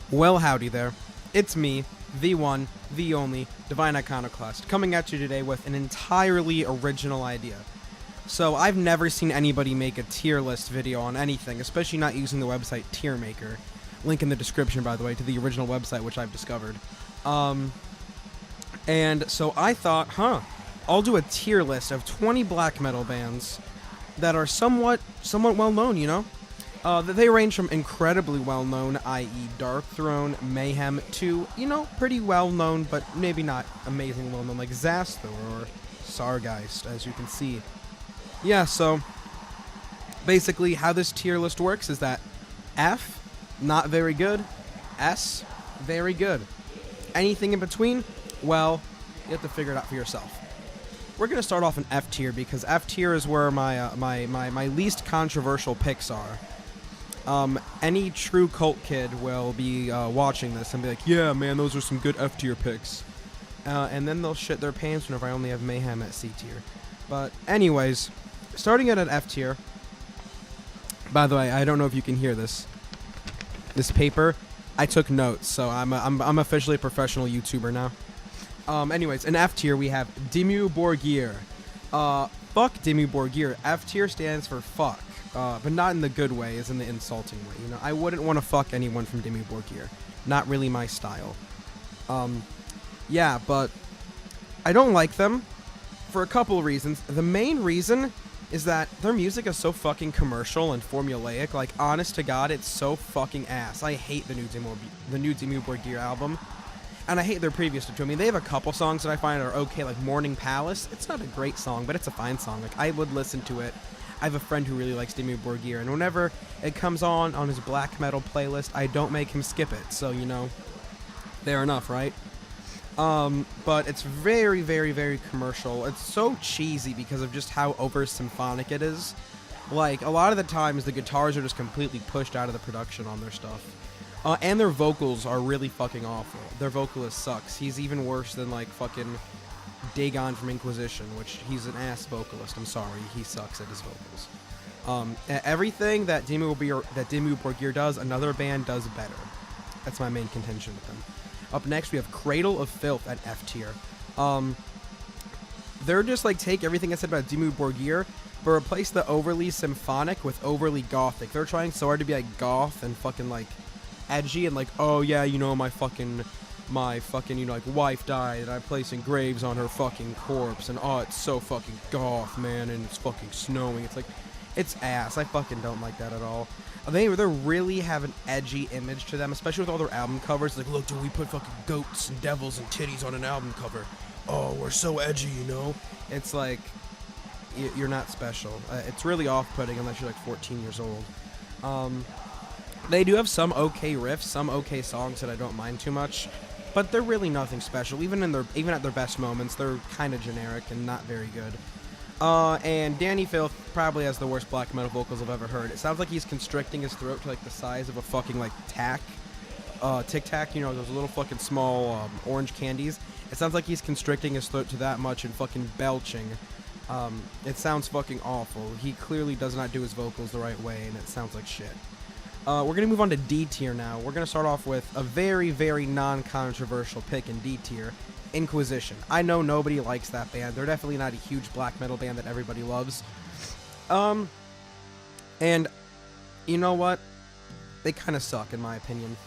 Well, howdy there. It's me, the one, the only, Divine Iconoclast, coming at you today with an entirely original idea. So, I've never seen anybody make a tier list video on anything, especially not using the website Tier Maker. Link in the description, by the way, to the original website which I've discovered. And so I thought, I'll do a tier list of 20 black metal bands that are somewhat well known, you know? They range from incredibly well-known, i.e. Darkthrone, Mayhem, to, pretty well-known, but maybe not amazing well-known, like Zasthor or Sargeist, as you can see. Yeah, so, basically, how this tier list works is that F, not very good, S, very good. Anything in between, well, you have to figure it out for yourself. We're going to start off in F tier, because F tier is where my least controversial picks are. Any true cult kid will be watching this and be like, yeah, man, those are some good F tier picks. And then they'll shit their pants whenever I only have Mayhem at C tier. But anyways, starting at an F tier. By the way, I don't know if you can hear this. This paper, I took notes, so I'm officially a professional YouTuber now. Anyways, in F tier we have Dimmu Borgir. Fuck Dimmu Borgir. F tier stands for fuck. But not in the good way, as in the insulting way. You know, I wouldn't want to fuck anyone from Dimmu Borgir. Not really my style. Yeah, but I don't like them for a couple of reasons. The main reason is that their music is so fucking commercial and formulaic. Like, honest to God, it's so fucking ass. I hate the new Dimmu Borgir album. And I hate their previous two. I mean, they have a couple songs that I find are okay, like Morning Palace. It's not a great song, but it's a fine song. Like, I would listen to it. I have a friend who really likes Dimmu Borgir, and whenever it comes on his black metal playlist, I don't make him skip it. So, fair enough, right? But it's very, very, very commercial. It's so cheesy because of just how over symphonic it is. Like, a lot of the times, the guitars are just completely pushed out of the production on their stuff. And their vocals are really fucking awful. Their vocalist sucks. He's even worse than, like, fucking Dagon from Inquisition, which he's an ass vocalist. I'm sorry, he sucks at his vocals. Everything that Dimmu Borgir does, another band does better. That's my main contention with them. Up next, we have Cradle of Filth at F tier. They're just like take everything I said about Dimmu Borgir, but replace the overly symphonic with overly gothic. They're trying so hard to be like goth and fucking like edgy and like, oh yeah, my fucking like wife died and I'm placing graves on her fucking corpse and oh, it's so fucking goth, man, and it's fucking snowing. It's like, it's ass. I fucking don't like that at all. They really have an edgy image to them, especially with all their album covers. Like, look, dude, we put fucking goats and devils and titties on an album cover. Oh, we're so edgy, It's like, you're not special. It's really off-putting unless you're like 14 years old. They do have some okay riffs, some okay songs that I don't mind too much. But they're really nothing special. Even at their best moments, they're kind of generic and not very good. And Danny Filth probably has the worst black metal vocals I've ever heard. It sounds like he's constricting his throat to like the size of a fucking like Tic Tac, those little fucking small orange candies. It sounds like he's constricting his throat to that much and fucking belching. It sounds fucking awful. He clearly does not do his vocals the right way, and it sounds like shit. We're going to move on to D tier now. We're going to start off with a very, very non-controversial pick in D tier, Inquisition. I know nobody likes that band. They're definitely not a huge black metal band that everybody loves. And you know what? They kind of suck, in my opinion.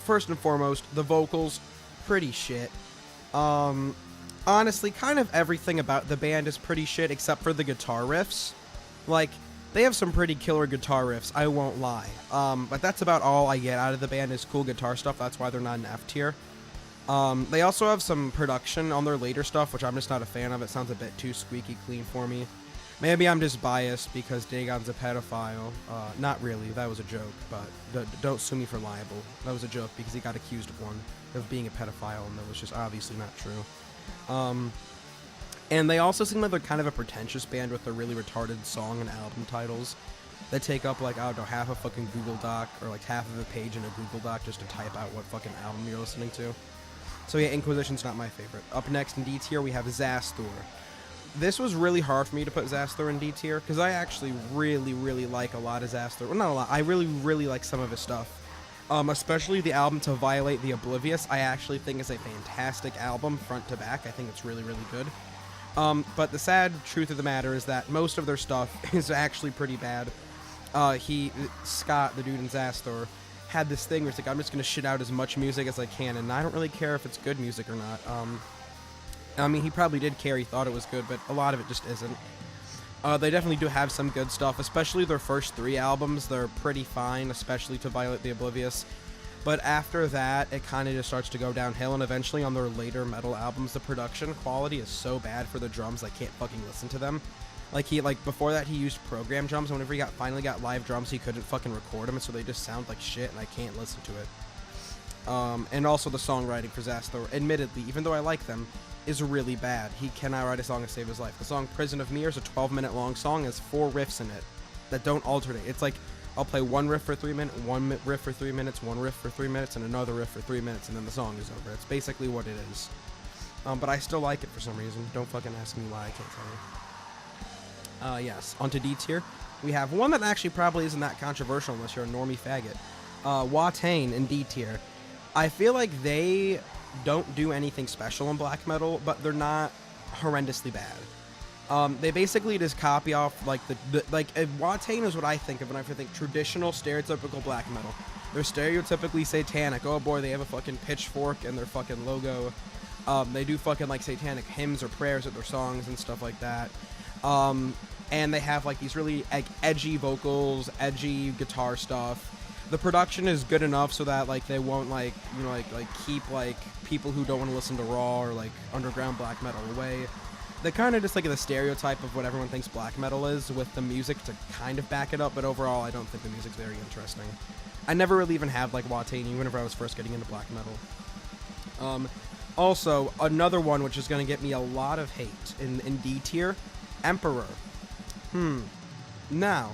First and foremost, the vocals, pretty shit. Honestly, kind of everything about the band is pretty shit except for the guitar riffs. Like, they have some pretty killer guitar riffs, I won't lie. But that's about all I get out of the band is cool guitar stuff. That's why they're not in F tier. They also have some production on their later stuff, which I'm just not a fan of. It sounds a bit too squeaky clean for me. Maybe I'm just biased because Dagon's a pedophile. Not really, that was a joke, but don't sue me for libel. That was a joke because he got accused of being a pedophile, and that was just obviously not true. And they also seem like they're kind of a pretentious band with their really retarded song and album titles that take up, like, I don't know, half a fucking Google Doc or, like, half of a page in a Google Doc just to type out what fucking album you're listening to. So, yeah, Inquisition's not my favorite. Up next in D tier, we have Zasthor. This was really hard for me to put Zasthor in D tier, because I actually really, really like a lot of Zasthor. Well, not a lot. I really, really like some of his stuff. Especially the album To Violate the Oblivious, I actually think is a fantastic album, front to back. I think it's really, really good. But the sad truth of the matter is that most of their stuff is actually pretty bad. Scott, the dude in Zastor, had this thing where it's like, I'm just going to shit out as much music as I can, and I don't really care if it's good music or not. I mean, he probably did care, he thought it was good, but a lot of it just isn't. They definitely do have some good stuff, especially their first 3 albums. They're pretty fine, especially To Violate the Oblivious. But after that, it kind of just starts to go downhill, and eventually on their later metal albums, the production quality is so bad for the drums, I can't fucking listen to them. Before that, he used program drums, and whenever he finally got live drums, he couldn't fucking record them, so they just sound like shit, and I can't listen to it. And also the songwriting for Zastor, admittedly, even though I like them, is really bad. He cannot write a song to save his life. The song Prison of Mirrors, a 12-minute long song, has 4 riffs in it that don't alternate. It's like, I'll play one riff for 3 minutes, one riff for 3 minutes, one riff for 3 minutes, and another riff for 3 minutes, and then the song is over. It's basically what it is. But I still like it for some reason. Don't fucking ask me why, I can't tell you. Yes, onto D tier. We have one that actually probably isn't that controversial unless you're a normie faggot. Watain in D tier. I feel like they don't do anything special in black metal, but they're not horrendously bad. They basically just copy off, Watain is what I think of when I think traditional, stereotypical black metal. They're stereotypically satanic. Oh boy, they have a fucking pitchfork in their fucking logo. They do fucking, satanic hymns or prayers at their songs and stuff like that. And they have, these really, edgy vocals, edgy guitar stuff. The production is good enough so that, they won't, keep, people who don't want to listen to raw or, underground black metal away. They're kind of just, the stereotype of what everyone thinks black metal is, with the music to kind of back it up, but overall, I don't think the music's very interesting. I never really even had, Watain, whenever I was first getting into black metal. Also, another one which is going to get me a lot of hate in D tier, Emperor. Now,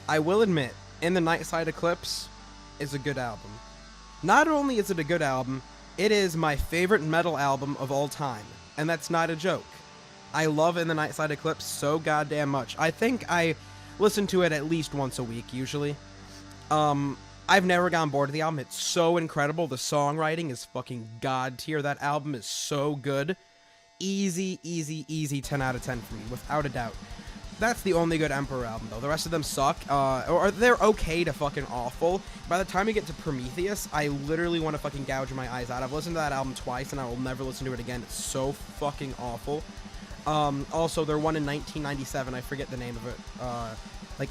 I will admit, In the Nightside Eclipse is a good album. Not only is it a good album, it is my favorite metal album of all time, and that's not a joke. I love In the Nightside Eclipse so goddamn much. I think I listen to it at least once a week, usually. I've never gone bored of the album. It's so incredible. The songwriting is fucking god tier. That album is so good. Easy, easy, easy 10 out of 10 for me, without a doubt. That's the only good Emperor album, though. The rest of them suck, or they're okay to fucking awful. By the time you get to Prometheus, I literally want to fucking gouge my eyes out. I've listened to that album twice, and I will never listen to it again. It's so fucking awful. Also, their one in 1997, I forget the name of it,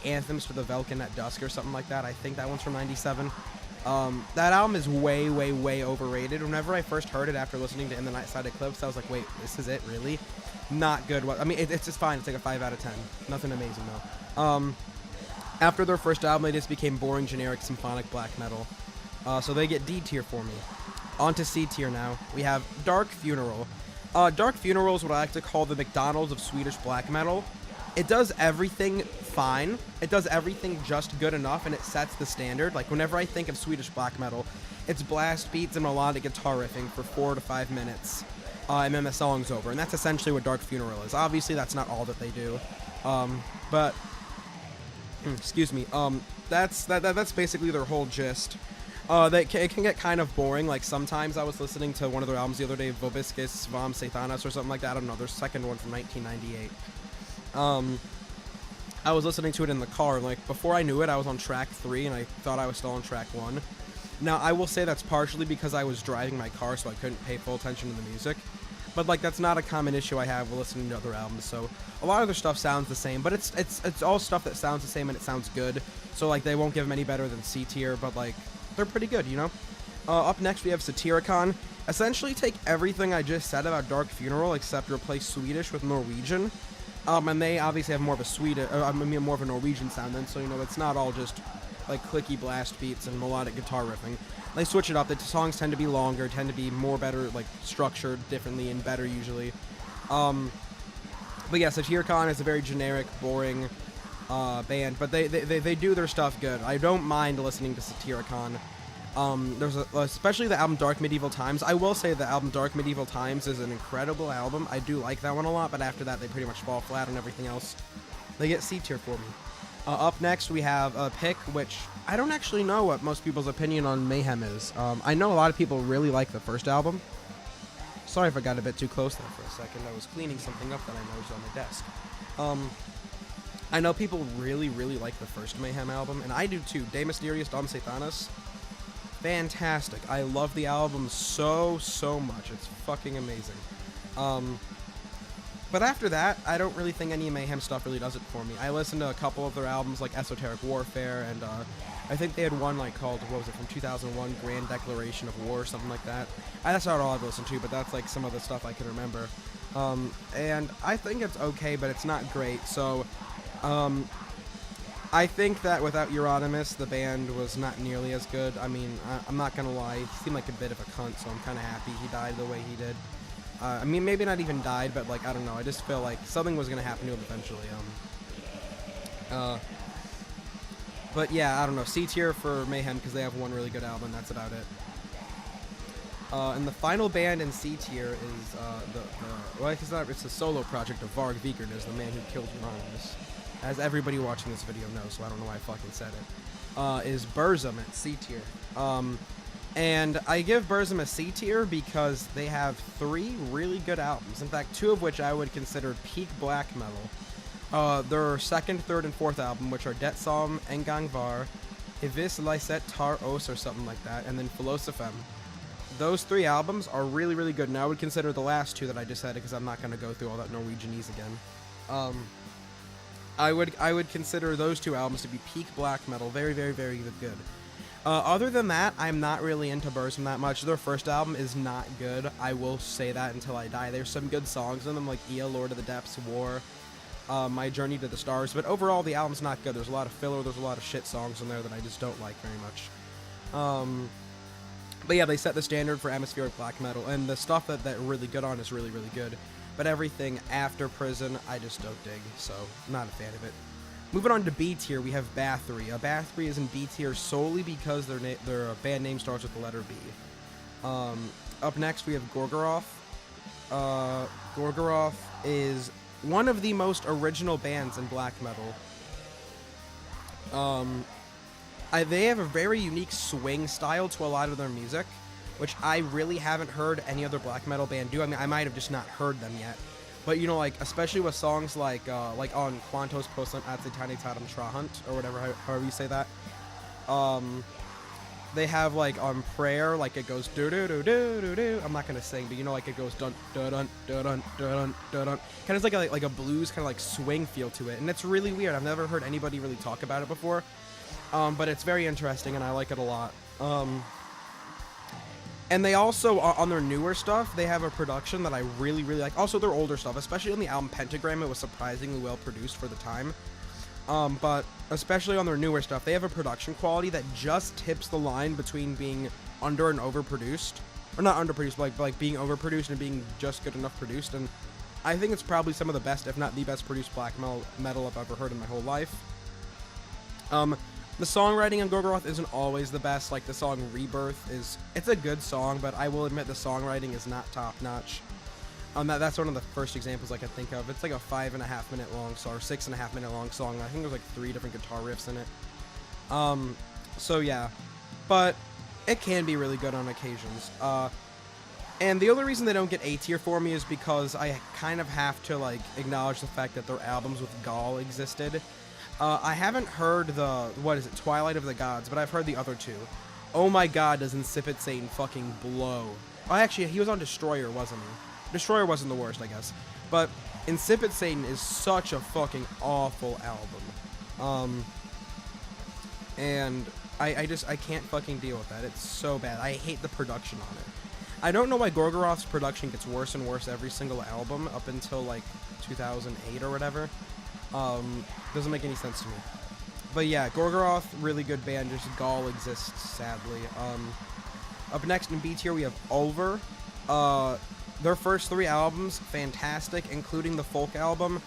Anthems for the Velkin at Dusk or something like that. I think that one's from 97. That album is way, way, way overrated. Whenever I first heard it after listening to In the Nightside Eclipse, I was like, wait, this is it, really? Not good. I mean, it's just fine. It's like a 5 out of 10. Nothing amazing, though. After their first album, they just became boring, generic, symphonic black metal. So they get D tier for me. On to C tier now. We have Dark Funeral. Dark Funeral is what I like to call the McDonald's of Swedish black metal. It does everything fine. It does everything just good enough, and it sets the standard. Whenever I think of Swedish black metal, it's blast beats and melodic guitar riffing for 4 to 5 minutes. And then the song's over, and that's essentially what Dark Funeral is. Obviously, that's not all that they do, but excuse me. That's basically their whole gist. It can get kind of boring. Sometimes I was listening to one of their albums the other day, Vobiscus Vom Satanas or something like that. I don't know. Their second one from 1998. I was listening to it in the car. Before I knew it, I was on track 3, and I thought I was still on track 1. Now, I will say that's partially because I was driving my car, so I couldn't pay full attention to the music. But, that's not a common issue I have with listening to other albums, so a lot of their stuff sounds the same, but it's all stuff that sounds the same and it sounds good, so, they won't give them any better than C tier, but, they're pretty good, you know? Up next, we have Satyricon. Essentially take everything I just said about Dark Funeral, except replace Swedish with Norwegian. And they obviously have more of a more of a Norwegian sound then, so, it's not all just clicky blast beats and melodic guitar riffing. They switch it up. The songs tend to be longer, tend to be more better, structured differently and better usually. But yeah, Satyricon is a very generic, boring band, but they do their stuff good. I don't mind listening to Satyricon. Especially the album Dark Medieval Times. I will say the album Dark Medieval Times is an incredible album. I do like that one a lot, but after that they pretty much fall flat on everything else. They get C tier for me. Up next, we have a pick, which I don't actually know what most people's opinion on Mayhem is. I know a lot of people really like the first album. Sorry if I got a bit too close there for a second. I was cleaning something up that I noticed on my desk. I know people really, really like the first Mayhem album, and I do too. De Mysterious Dom Satanas. Fantastic. I love the album so, so much. It's fucking amazing. But after that, I don't really think any Mayhem stuff really does it for me. I listened to a couple of their albums, like Esoteric Warfare, and I think they had one like called, what was it, from 2001, Grand Declaration of War, or something like that. That's not all I've listened to, but that's like some of the stuff I can remember. And I think it's okay, but it's not great, so I think that without Euronymous, the band was not nearly as good. I mean, I'm not gonna lie, he seemed like a bit of a cunt, so I'm kind of happy he died the way he did. I mean, maybe not even died, but like, I don't know, I just feel like something was gonna happen to him eventually. But yeah, I don't know, C tier for Mayhem, because they have one really good album, that's about it. And the final band in C tier is, well, it's a solo project of Varg Vikernes, the man who killed Euronymous. As everybody watching this video knows, so I don't know why I fucking said it, is Burzum at C tier. And I give Burzum a C tier because they have 3 really good albums. In fact, 2 of which I would consider peak black metal. Their second, third, and fourth album, which are Det Som Engang Var, Evis Lyset Tar Os, or something like that, and then Philosophem. Those 3 albums are really, really good, and I would consider the last 2 that I just said, because I'm not going to go through all that Norwegianese again. I would consider those 2 albums to be peak black metal. Very, very, very good. Other than that, I'm not really into Burzum that much. Their first album is not good. I will say that until I die. There's some good songs in them, like Ea, Lord of the Depths, War, My Journey to the Stars. But overall, the album's not good. There's a lot of filler. There's a lot of shit songs in there that I just don't like very much. But yeah, they set the standard for atmospheric black metal. And the stuff that they're really good on is really, really good. But everything after Prison, I just don't dig. So, not a fan of it. Moving on to B tier, we have Bathory. Bathory is in B tier solely because their band name starts with the letter B. Up next, we have Gorgoroth. Gorgoroth is one of the most original bands in black metal. They have a very unique swing style to a lot of their music, which I really haven't heard any other black metal band do. I mean, I might have just not heard them yet. But, you know, like, especially with songs like on Quantos Prosent Atse Tiny Tatum Trahunt, or whatever, however you say that. They have, like, on Prayer, like, it goes do-do-do-do-do-do. I'm not gonna sing, but you know, like, it goes dun-dun-dun, dun-dun, dun-dun, dun-dun. Kind of like a blues, kind of like swing feel to it. And it's really weird. I've never heard anybody really talk about it before. But it's very interesting, and I like it a lot. And they also, on their newer stuff, they have a production that I really, really like. Also, their older stuff, especially on the album Pentagram, it was surprisingly well produced for the time. But especially on their newer stuff, they have a production quality that just tips the line between being under and overproduced. Or not underproduced, but like being overproduced and being just good enough produced. And I think it's probably some of the best, if not the best produced black metal I've ever heard in my whole life. The songwriting on Gorgoroth isn't always the best. Like, the song Rebirth it's a good song, but I will admit the songwriting is not top-notch. That's one of the first examples I can think of. It's like a 5.5 minute long song, or 6.5 minute long song. I think there's like 3 different guitar riffs in it. So yeah. But it can be really good on occasions. And the only reason they don't get A tier for me is because I kind of have to, like, acknowledge the fact that their albums with Gaul existed. I haven't heard Twilight of the Gods, but I've heard the other 2. Oh my god, does Insipid Satan fucking blow. Oh, actually, he was on Destroyer, wasn't he? Destroyer wasn't the worst, I guess. But Insipid Satan is such a fucking awful album. And I can't fucking deal with that. It's so bad. I hate the production on it. I don't know why Gorgoroth's production gets worse and worse every single album up until, like, 2008 or whatever. Doesn't make any sense to me. But yeah, Gorgoroth, really good band, just Gaul exists, sadly. Up next in B tier, we have Ulver. Their first 3 albums, fantastic, including the folk album,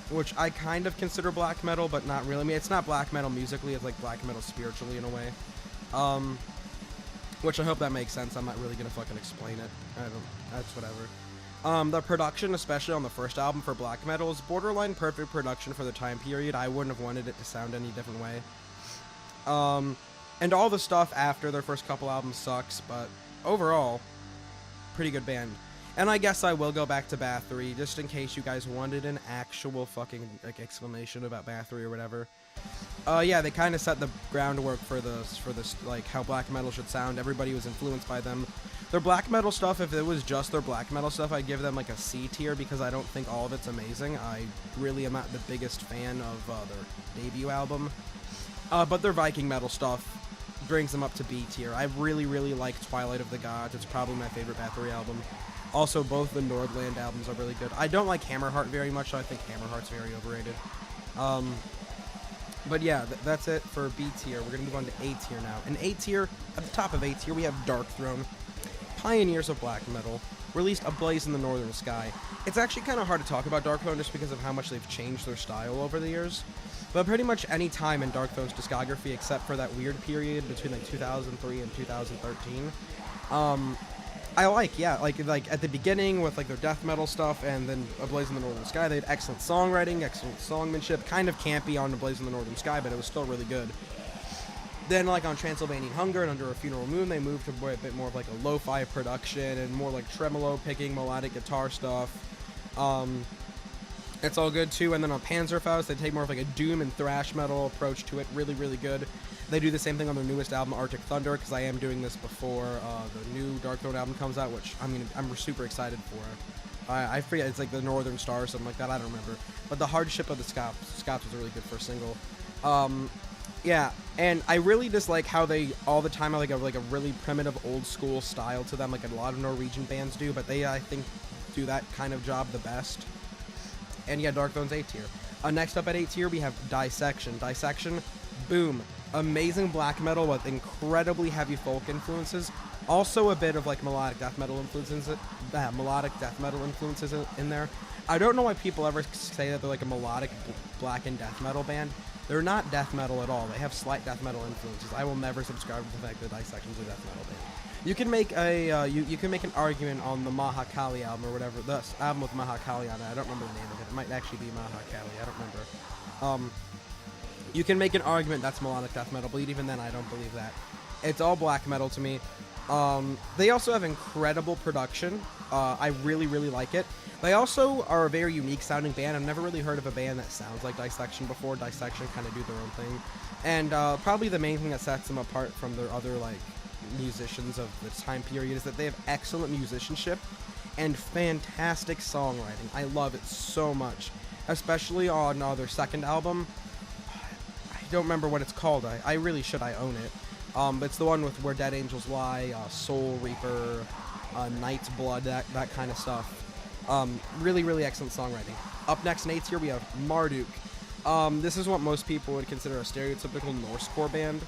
which I kind of consider black metal, but not really. I mean, it's not black metal musically, it's like black metal spiritually in a way. Which I hope that makes sense. I'm not really gonna fucking explain it. That's whatever. The production, especially on the first album for black metal, is borderline perfect production for the time period. I wouldn't have wanted it to sound any different way. And all the stuff after their first couple albums sucks, but overall, pretty good band. And I guess I will go back to Bathory, just in case you guys wanted an actual fucking, like, explanation about Bathory or whatever. Yeah, they kind of set the groundwork for this, like, how black metal should sound. Everybody was influenced by them. Their black metal stuff, if it was just their black metal stuff, I'd give them, like, a C tier, because I don't think all of it's amazing. I really am not the biggest fan of their debut album. But their Viking metal stuff brings them up to B tier. I really, really like Twilight of the Gods. It's probably my favorite Bathory album. Also, both the Nordland albums are really good. I don't like Hammerheart very much, so I think Hammerheart's very overrated. But yeah, that's it for B tier. We're going to move on to A tier now. In A tier, at the top of A tier, we have Darkthrone, pioneers of black metal, released A Blaze in the Northern Sky. It's actually kind of hard to talk about Darkthrone just because of how much they've changed their style over the years. But pretty much any time in Darkthrone's discography, except for that weird period between like 2003 and 2013, I like at the beginning with like their death metal stuff, and then A Blaze in the Northern Sky, they had excellent songwriting, excellent songmanship, kind of campy on A Blaze in the Northern Sky, but it was still really good. Then, like, on Transylvanian Hunger and Under a Funeral Moon, they moved to a bit more of like a lo-fi production and more like tremolo picking, melodic guitar stuff. It's all good too. And then on Panzerfaust, they take more of like a doom and thrash metal approach to it. Really, really good. They do the same thing on their newest album, Arctic Thunder, because I am doing this before the new Darkthrone album comes out, which I'm super excited for. I forget, it's like the Northern Star or something like that. I don't remember. But the Hardship of the Scots was a really good first single. Yeah, and I really dislike how they all the time have like a really primitive old school style to them, like a lot of Norwegian bands do, but they, I think, do that kind of job the best. And yeah, Darkthrone's A tier. Next up at A tier, we have Dissection. Dissection, boom. Amazing black metal with incredibly heavy folk influences. Also a bit of like melodic death metal influences in there. I don't know why people ever say that they're like a melodic black and death metal band. They're not death metal at all. They have slight death metal influences. I will never subscribe to the fact that Dissection's a death metal band. You can make a you can make an argument on the Mahakali album or whatever, the album with Mahakali on it. I don't remember the name of it. It might actually be Mahakali. I don't remember. You can make an argument that's melodic death metal, but even then, I don't believe that. It's all black metal to me. They also have incredible production. I really, really like it. They also are a very unique sounding band. I've never really heard of a band that sounds like Dissection before. Dissection kind of do their own thing. And probably the main thing that sets them apart from their other like musicians of the time period is that they have excellent musicianship and fantastic songwriting. I love it so much, especially on their second album. I don't remember what it's called. I really should. I own it. But it's the one with Where Dead Angels Lie, Soul Reaper, Night's Blood, that kind of stuff. Really, really excellent songwriting. Up next in A tier, we have Marduk. This is what most people would consider a stereotypical Norsecore band.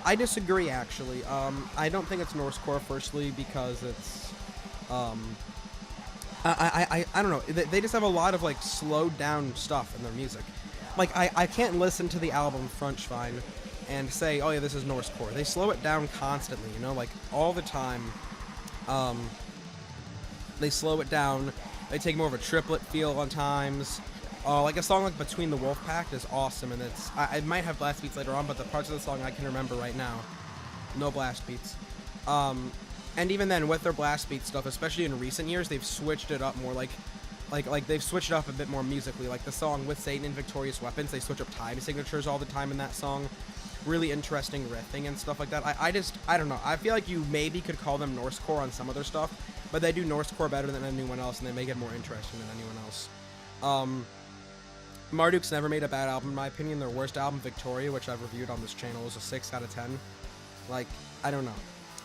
I disagree, actually. I don't think it's Norsecore, firstly, because it's, I don't know. They just have a lot of, like, slowed down stuff in their music. Like, I can't listen to the album Frontschwein and say, oh yeah, this is Norsecore. They slow it down constantly, you know, like, all the time. They slow it down. They take more of a triplet feel on times. Like a song like Between the Wolfpack is awesome, and I might have blast beats later on, but the parts of the song I can remember right now. No blast beats. And even then, with their blast beat stuff, especially in recent years, they've switched it up more, like they've switched it up a bit more musically. Like the song With Satan and Victorious Weapons, they switch up time signatures all the time in that song. Really interesting riffing and stuff like that. I don't know. I feel like you maybe could call them Norsecore on some of their stuff, but they do Norsecore better than anyone else, and they make it more interesting than anyone else. Marduk's never made a bad album, in my opinion. Their worst album, Victoria, which I've reviewed on this channel, is a 6 out of 10. Like, I don't know.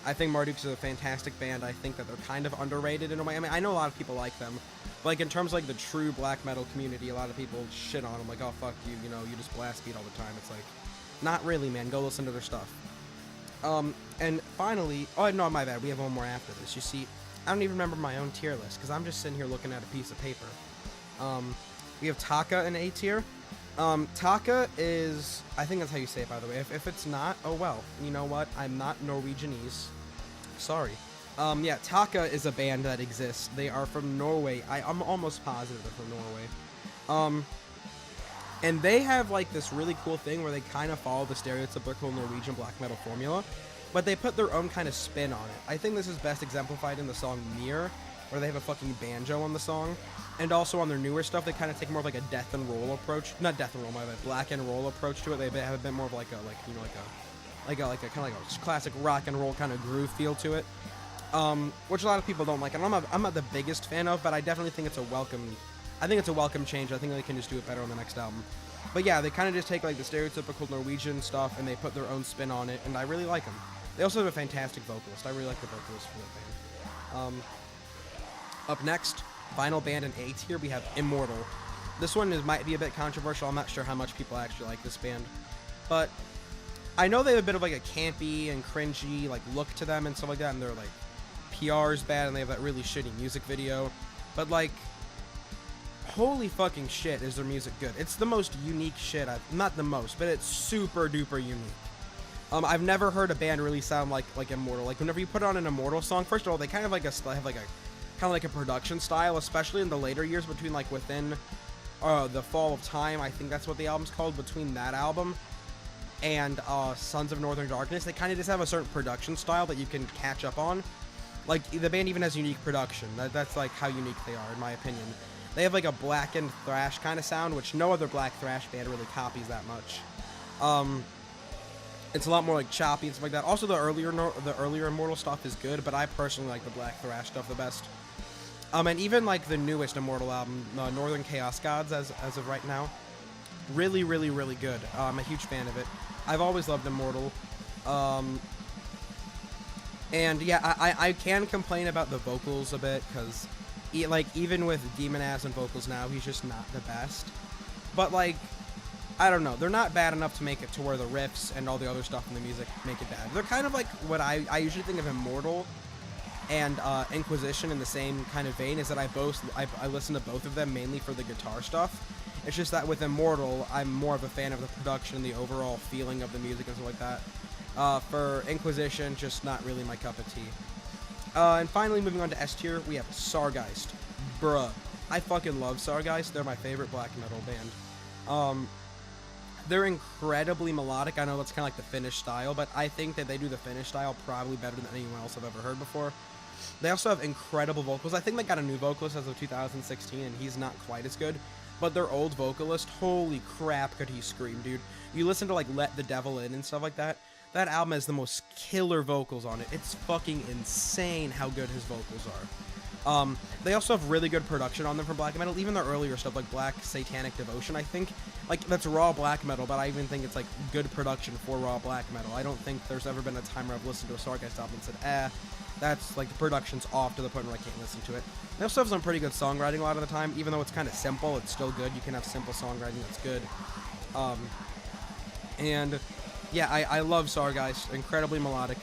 I think Marduk's a fantastic band. I think that they're kind of underrated in a way. I mean, I know a lot of people like them. But, like, in terms of, like, the true black metal community, a lot of people shit on them. Like, oh, fuck you, you know, you just blast beat all the time. It's like, not really, man. Go listen to their stuff. And finally, oh, no, my bad. We have one more after this. You see, I don't even remember my own tier list, because I'm just sitting here looking at a piece of paper. We have Taka in A tier. Taka is, I think that's how you say it, by the way. If it's not, oh well. You know what? I'm not Norwegianese. Sorry. Yeah, Taka is a band that exists. They are from Norway. I'm almost positive they're from Norway. And they have like this really cool thing where they kind of follow the stereotypical Norwegian black metal formula, but they put their own kind of spin on it. I think this is best exemplified in the song Mir, where they have a fucking banjo on the song. And also on their newer stuff, they kind of take more of like a death and roll approach. Not death and roll, my bad. Black and roll approach to it. They have a bit more of like a kind of like a classic rock and roll kind of groove feel to it. Which a lot of people don't like, and I'm not the biggest fan of, but I definitely think it's a welcome. I think it's a welcome change. I think they can just do it better on the next album. But yeah, they kind of just take like the stereotypical Norwegian stuff and they put their own spin on it, and I really like them. They also have a fantastic vocalist. I really like the vocalist for that band. Up next, final band in A tier, we have Immortal. This one might be a bit controversial. I'm not sure how much people actually like this band, but I know they have a bit of like a campy and cringy like look to them and stuff like that, and their like PR's bad, and they have that really shitty music video. But like, holy fucking shit, is their music good? It's the most unique shit not the most, but it's super duper unique. I've never heard a band really sound like Immortal. Like whenever you put on an Immortal song, first of all, they kind of like have like a kind of like a production style, especially in the later years between like Within the Fall of Time, I think that's what the album's called, between that album and Sons of Northern Darkness. They kind of just have a certain production style that you can catch up on. Like the band even has unique production. That's like how unique they are, in my opinion. They have like a blackened thrash kind of sound, which no other black thrash band really copies that much. It's a lot more like choppy and stuff like that. Also, the earlier Immortal stuff is good, but I personally like the black thrash stuff the best. And even like the newest Immortal album, Northern Chaos Gods, as of right now, really, really, really good. I'm a huge fan of it. I've always loved Immortal. And yeah, I can complain about the vocals a bit, because like even with Demon Ass and vocals now, he's just not the best. But like, I don't know, they're not bad enough to make it to where the riffs and all the other stuff in the music make it bad. They're kind of like what I usually think of Immortal and Inquisition in the same kind of vein, is that I listen to both of them mainly for the guitar stuff. It's just that with Immortal, I'm more of a fan of the production, the overall feeling of the music and stuff like that. For Inquisition, just not really my cup of tea. And finally, moving on to S tier, we have Sargeist. Bruh. I fucking love Sargeist. They're my favorite black metal band. They're incredibly melodic. I know that's kind of like the Finnish style, but I think that they do the Finnish style probably better than anyone else I've ever heard before. They also have incredible vocals. I think they got a new vocalist as of 2016, and he's not quite as good. But their old vocalist, holy crap, could he scream, dude. You listen to, like, Let the Devil In and stuff like that. That album has the most killer vocals on it. It's fucking insane how good his vocals are. They also have really good production on them for black metal. Even their earlier stuff, like Black Satanic Devotion, I think. Like, that's raw black metal, but I even think it's, like, good production for raw black metal. I don't think there's ever been a time where I've listened to a Sargeist album and said, that's, like, the production's off to the point where I can't listen to it. They also have some pretty good songwriting a lot of the time. Even though it's kind of simple, it's still good. You can have simple songwriting that's good. And yeah, I love Sargeist. Incredibly melodic.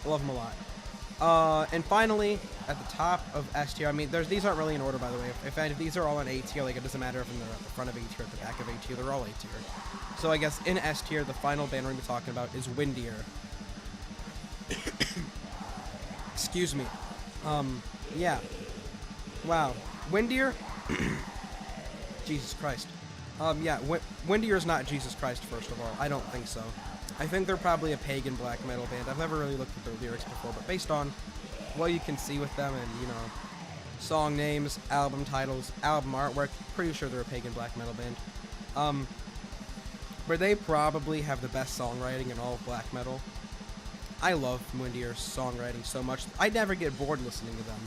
I love them a lot. And finally, at the top of S tier, I mean, these aren't really in order, by the way. If these are all in A tier, like, it doesn't matter if they're at the front of A tier, at the back of A tier, they're all A tier. So I guess in S tier, the final band we're going to be talking about is Windir. Excuse me. Yeah. Wow. Windir? Jesus Christ. Yeah, Windir is not Jesus Christ, first of all. I don't think so. I think they're probably a pagan black metal band. I've never really looked at their lyrics before, but based on what you can see with them and, you know, song names, album titles, album artwork, pretty sure they're a pagan black metal band. But they probably have the best songwriting in all of black metal. I love Windir's songwriting so much. I never get bored listening to them.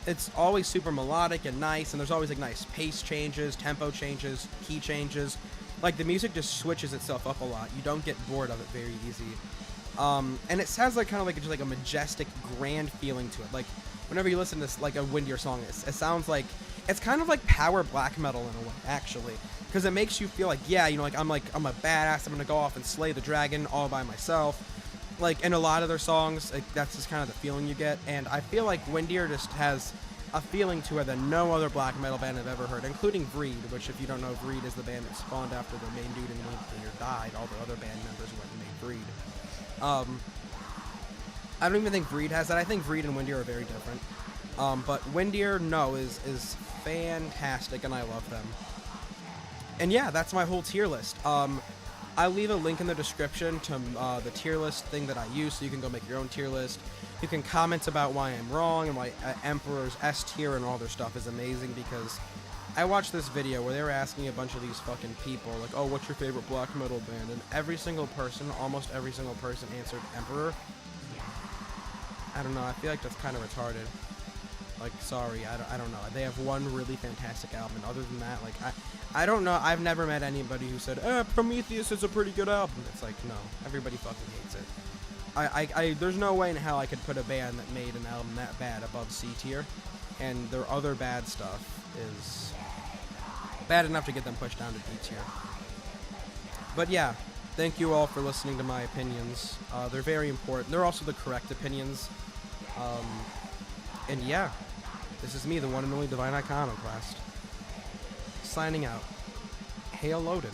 It's always super melodic and nice, and there's always, like, nice pace changes, tempo changes, key changes. Like, the music just switches itself up a lot. You don't get bored of it very easy. And it sounds like kind of like just like a majestic, grand feeling to it. Like, whenever you listen to, like, a Windir song, it sounds like, it's kind of like power black metal in a way, actually. Because it makes you feel like, yeah, you know, like, I'm a badass, I'm gonna go off and slay the dragon all by myself. Like, in a lot of their songs, like, that's just kind of the feeling you get, and I feel like Windir just has a feeling to it that no other black metal band I've ever heard, including Vreed, which, if you don't know, Vreed is the band that spawned after the main dude in Windir died. All the other band members went and made Vreed. I don't even think Vreed has that. I think Vreed and Windier are very different. But Windier, no, is fantastic, and I love them. And yeah, that's my whole tier list. I'll leave a link in the description to the tier list thing that I use, so you can go make your own tier list. You can comment about why I'm wrong, and why Emperor's S tier and all their stuff is amazing, because I watched this video where they were asking a bunch of these fucking people, like, oh, what's your favorite black metal band? And every single person, almost every single person answered Emperor. I don't know, I feel like that's kind of retarded. Like, sorry, I don't know. They have one really fantastic album, and other than that, like, I don't know. I've never met anybody who said, Prometheus is a pretty good album. It's like, no, everybody fucking hates it. There's no way in hell I could put a band that made an album that bad above C tier, and their other bad stuff is bad enough to get them pushed down to D tier. But yeah, thank you all for listening to my opinions. They're very important. They're also the correct opinions. And yeah, this is me, the one and only Divine Iconoclast, signing out. Hail Odin.